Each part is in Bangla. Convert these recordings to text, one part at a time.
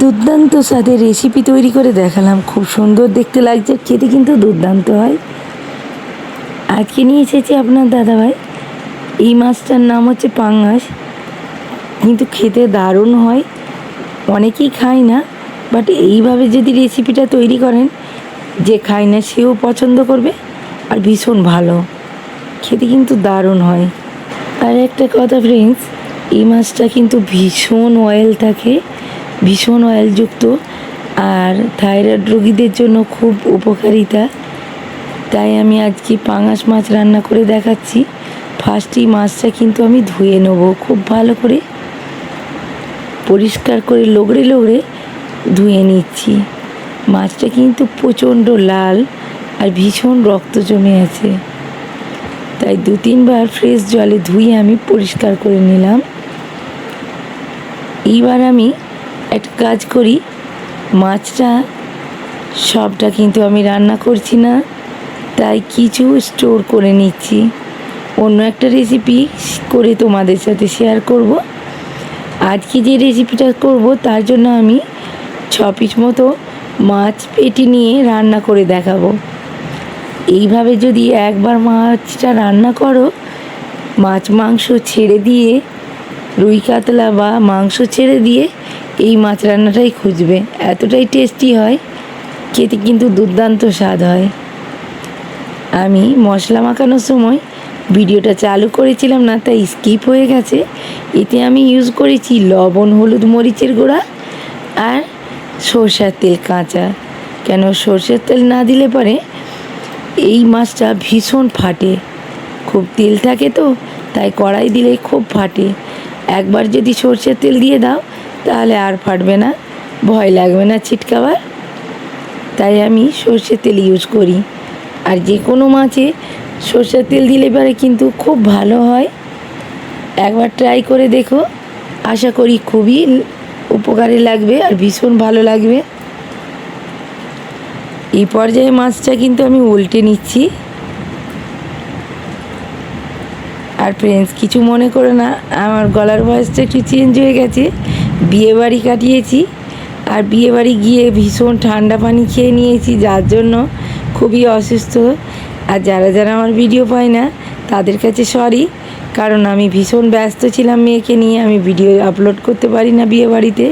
দুর্দান্ত স্বাদের রেসিপি তৈরি করে দেখালাম। খুব সুন্দর দেখতে লাগছে, খেতে কিন্তু দুর্দান্ত হয়। আজকে নিয়ে এসেছি আপনার দাদাভাই। এই মাছটার নাম হচ্ছে পাঙ্গাস, কিন্তু খেতে দারুণ হয়। অনেকেই খায় না, বাট এইভাবে যদি রেসিপিটা তৈরি করেন, যে খায় না সেও পছন্দ করবে, আর ভীষণ ভালো খেতে কিন্তু দারুণ হয়। আর একটা কথা ফ্রেন্ডস, এই মাছটা কিন্তু ভীষণ অয়েল থাকে, ভীষণ অয়েলযুক্ত, আর থাইরয়েড রোগীদের জন্য খুব উপকারিতা। তাই আমি আজকে পাঙাশ মাছ রান্না করে দেখাচ্ছি। ফার্স্টেই মাছটা কিন্তু আমি ধুয়ে নেব খুব ভালো করে, পরিষ্কার করে লগড়ে লগড়ে ধুয়ে নিচ্ছি। মাছটা কিন্তু প্রচণ্ড লাল আর ভীষণ রক্ত জমে আছে, তাই 2-3 বার ফ্রেশ জলে ধুয়ে আমি পরিষ্কার করে নিলাম। এইবার আমি একটা কাজ করি, মাছটা সবটা কিন্তু আমি রান্না করছি না, তাই কিছু স্টোর করে নিচ্ছি। অন্য একটা রেসিপি করে তোমাদের সাথে শেয়ার করব। আজকে যে রেসিপিটা করব তার জন্য আমি 6 পিস মতো মাছ পেটি নিয়ে রান্না করে দেখাবো। এইভাবে যদি একবার মাছটা রান্না করো, মাছ মাংস ছেড়ে দিয়ে, রুই কাতলা বা মাংস ছেড়ে দিয়ে এই মাছ রান্নাটাই খুঁজবে, এতটাই টেস্টি হয়, খেতে কিন্তু দুর্দান্ত স্বাদ হয়। আমি মশলা মাখানোর সময় ভিডিওটা চালু করেছিলাম না, তাই স্কিপ হয়ে গেছে। এতে আমি ইউজ করেছি লবণ, হলুদ, মরিচের গুঁড়া আর সরষের তেল কাঁচা। কেন সরষের তেল না দিলে পরে এই মাছটা ভীষণ ফাটে, খুব তেল থাকে তো, তাই কড়াই দিলে খুব ফাটে। একবার যদি সরষের তেল দিয়ে দাও তাহলে আর ফাটবে না, ভয় লাগবে না ছিটকাবার। তাই আমি সরষের তেল ইউজ করি। আর যে কোনো মাছে সরষের তেল দিলে পরে কিন্তু খুব ভালো হয়। একবার ট্রাই করে দেখো, আশা করি খুবই উপকারে লাগবে আর ভীষণ ভালো লাগবে। এই পর্যায়ে মাছটা কিন্তু আমি উল্টে নিচ্ছি। আর ফ্রেন্ডস, কিছু মনে করো না, আমার গলার ভয়েসটা একটু চেঞ্জ হয়ে গেছে। বিয়েবাড়ি কাটিয়েছি, আর বিয়েবাড়ি গিয়ে ভীষণ ঠান্ডা পানি খেয়ে নিয়েছি, যার জন্য খুবই অসুস্থ। আর যারা যারা আমার ভিডিও পায় না তাদের কাছে সরি, কারণ আমি ভীষণ ব্যস্ত ছিলাম মেয়েকে নিয়ে, আমি ভিডিও আপলোড করতে পারি না বিয়েবাড়িতে।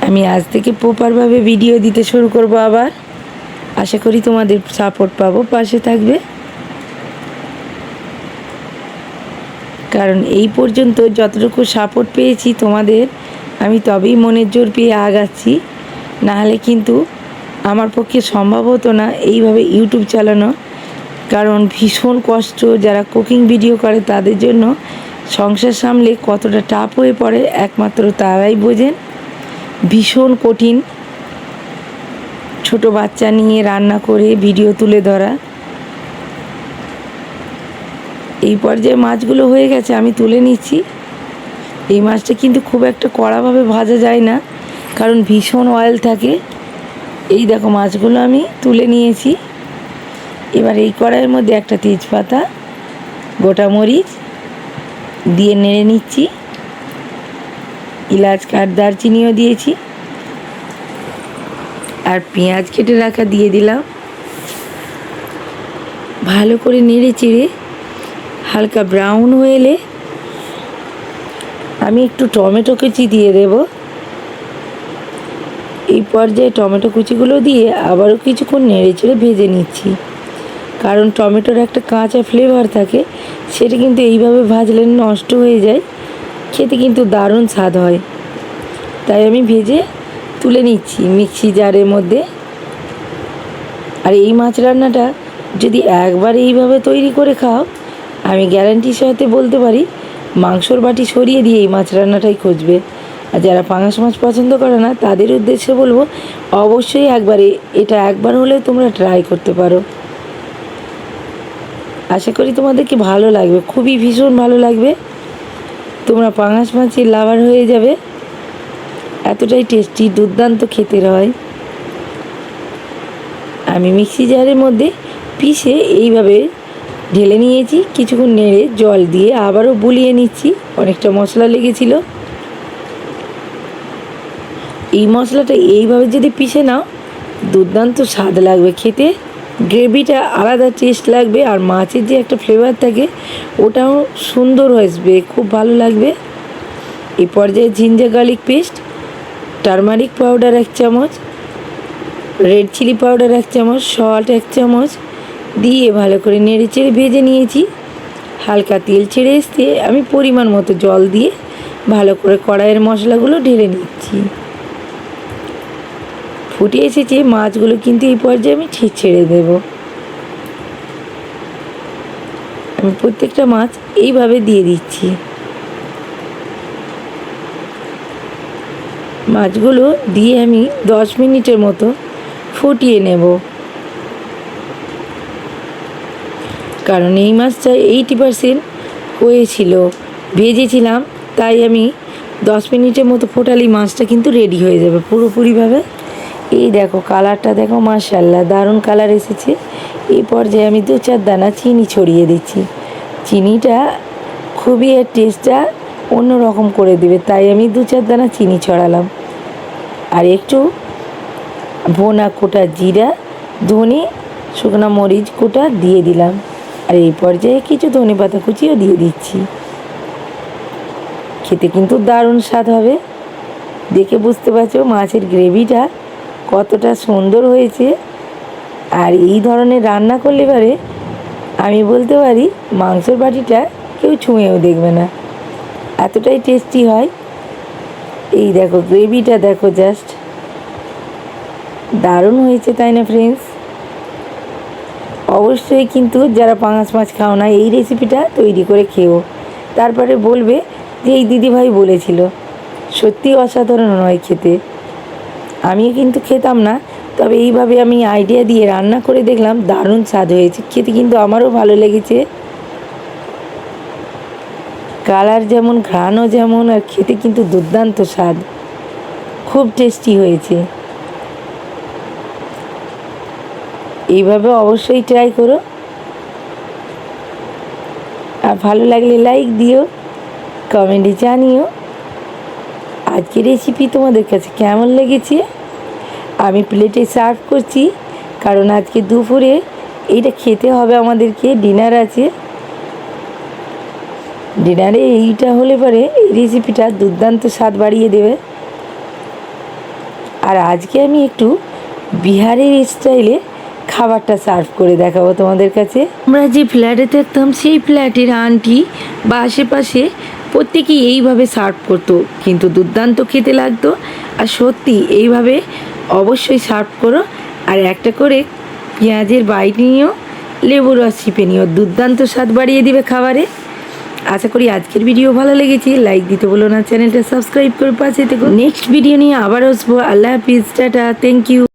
আমি আজ থেকে প্রপারভাবে ভিডিও দিতে শুরু করব আবার। আশা করি তোমাদের সাপোর্ট পাবো, পাশে থাকবে। কারণ এই পর্যন্ত যতটুকু সাপোর্ট পেয়েছি তোমাদের, আমি তবেই মনের জোর পেয়ে আগাচ্ছি। নাহলে কিন্তু আমার পক্ষে সম্ভব হতো না এইভাবে ইউটিউব চালানো। কারণ ভীষণ কষ্ট, যারা কুকিং ভিডিও করে তাদের জন্য সংসার সামলে কতটা টাফ হয়ে পড়ে একমাত্র তারাই বোঝেন। ভীষণ কঠিন ছোট বাচ্চা নিয়ে রান্না করে ভিডিও তুলে ধরা। এই পর্যায়ে মাছগুলো হয়ে গেছে, আমি তুলে নিচ্ছি। এই মাছটা কিন্তু খুব একটা কড়াভাবে ভাজা যায় না, কারণ ভীষণ অয়েল থাকে। এই দেখো মাছগুলো আমি তুলে নিয়েছি। এবার এই কড়াইয়ের মধ্যে একটা তেজপাতা, গোটা মরিচ দিয়ে নেড়ে নিচ্ছি। এলাচ আর দারচিনিও দিয়েছি, আর পেঁয়াজ কেটে রাখা দিয়ে দিলাম। ভালো করে নেড়ে চেড়ে হালকা ব্রাউন হয়ে এলে আমি একটু টমেটো কুচি দিয়ে দেব। এই পর্যায়ে টমেটো কুচিগুলো দিয়ে আবারও কিছুক্ষণ নেড়ে চেড়ে ভেজে নিচ্ছি, কারণ টমেটোর একটা কাঁচা ফ্লেভার থাকে, সেটা কিন্তু এইভাবে ভাজলে নষ্ট হয়ে যায়, খেতে কিন্তু দারুণ স্বাদ হয়। তাই আমি ভেজে তুলে নিচ্ছি মিক্সি জারের মধ্যে। আর এই মাছ রান্নাটা যদি একবার এইভাবে তৈরি করে খাও, আমি গ্যারান্টির সাথে বলতে পারি মাংসর বাটি সরিয়ে দিয়ে এই মাছ রান্নাটাই খুঁজবে। আর যারা পাঙাশ মাছ পছন্দ করে না তাদের উদ্দেশ্যে বলবো, অবশ্যই এটা একবার হলেও তোমরা ট্রাই করতে পারো। আশা করি তোমাদেরকে ভালো লাগবে, খুবই ভীষণ ভালো লাগবে। তোমরা পাঙাশ মাছের লাভার হয়ে যাবে, এতটাই টেস্টি দুর্দান্ত খেতে হয়। আমি মিক্সি জারের মধ্যে পিষে এইভাবে ঢেলে নিয়েছি। কিছুক্ষণ নেড়ে জল দিয়ে আবারও বুলিয়ে নিচ্ছি, অনেকটা মশলা লেগেছিল। এই মশলাটা এইভাবে যদি পিষে নাও দুর্দান্ত স্বাদ লাগবে খেতে, গ্রেভিটা আলাদা টেস্ট লাগবে, আর মাছের যে একটা ফ্লেভার থাকে ওটাও সুন্দর আসবে, খুব ভালো লাগবে। এই পর্যায়ে ginger garlic paste, turmeric powder 1 চামচ, রেড চিলি পাউডার 1 চামচ, সল্ট 1 চামচ দিয়ে ভালো করে নেড়ে চেড়ে ভেজে নিয়েছি। হালকা তেল ছেড়ে এসে আমি পরিমাণ মতো জল দিয়ে ভালো করে কড়াইয়ের মশলাগুলো ঢেলে নিচ্ছি। ফুটে এসেছে, মাছগুলো কিন্তু এই পর্যায়ে আমি ঠিক ছেড়ে দেব। আমি প্রত্যেকটা মাছ এইভাবে দিয়ে দিচ্ছি। মাছগুলো দিয়ে আমি 10 মিনিটের মতো ফুটিয়ে নেব, কারণ এই মাছটা 80% হয়েছিল, ভেজেছিলাম, তাই আমি 10 মিনিটের মতো ফোটালেই মাছটা কিন্তু রেডি হয়ে যাবে পুরোপুরিভাবে। এই দেখো কালারটা দেখো, মাশাআল্লাহ দারুণ কালার এসেছে। এই পর্যায়ে আমি 2-4 দানা চিনি ছড়িয়ে দিচ্ছি। চিনিটা খুবই এর টেস্টটা অন্যরকম করে দেবে, তাই আমি 2-4 দানা চিনি ছড়ালাম। আর একটু ভোনা কোটা জিরা, ধনে, শুকনো মরিচ কোটা দিয়ে দিলাম। আর এই পর্যায়ে কিছু ধনে পাতা কুচিও দিয়ে দিচ্ছি। খেতে কিন্তু দারুণ স্বাদ হবে। দেখে বুঝতে পারছো মাছের গ্রেভিটা কতটা সুন্দর হয়েছে। আর এই ধরনের রান্না করলে পারে আমি বলতে পারি মাংসের বাটিটা কেউ ছুঁয়েও দেখবে না, এতটাই টেস্টি হয়। এই দেখো গ্রেভিটা দেখো, জাস্ট দারুণ হয়েছে, তাই না ফ্রেন্ডস? অবশ্যই কিন্তু যারা পাঙাশ মাছ খাও না এই রেসিপিটা তৈরি করে খেও, তারপরে বলবে যে এই দিদিভাই বলেছিল। সত্যি অসাধারণ হয় খেতে। আমিও কিন্তু খেতাম না, তবে এইভাবে আমি আইডিয়া দিয়ে রান্না করে দেখলাম, দারুণ স্বাদ হয়েছে খেতে, কিন্তু আমারও ভালো লেগেছে। কালার যেমন, ঘ্রাণও যেমন, আর খেতে কিন্তু দুর্দান্ত স্বাদ, খুব টেস্টি হয়েছে। এইভাবে অবশ্যই ট্রাই করো, আর ভালো লাগলে লাইক দিও, কমেন্টে জানিও আজকের রেসিপি তোমাদের কাছে কেমন লেগেছে। আমি প্লেটে সার্ভ করছি, কারণ আজকে দুপুরে এইটা খেতে হবে আমাদেরকে, ডিনার আছে। ডিনারে এইটা হলে পরে এই রেসিপিটা দুর্দান্ত স্বাদ বাড়িয়ে দেবে। আর আজকে আমি একটু বিহারের স্টাইলে খাবারটা সার্ভ করে দেখাবো তোমাদের কাছে। আমরা যে ফ্ল্যাটে থাকতাম সেই ফ্ল্যাটের আন্টি বা আশেপাশে প্রত্যেকেই এইভাবে সার্ভ করতো, কিন্তু দুর্দান্ত খেতে লাগতো। আর সত্যি এইভাবে অবশ্যই সার্ভ করো, আর একটা করে পেঁয়াজের বাইট নিও, লেবুর রস চিপে নিও, দুর্দান্ত স্বাদ বাড়িয়ে দিবে খাবারে। আশা করি আজকের ভিডিও ভালো লেগেছে, লাইক দিতে বলো না, চ্যানেলটা সাবস্ক্রাইব করে পাশে থেকো। নেক্সট ভিডিও নিয়ে আবার আসবো। আল্লাহ হাফিজ, টাটা, থ্যাংক ইউ।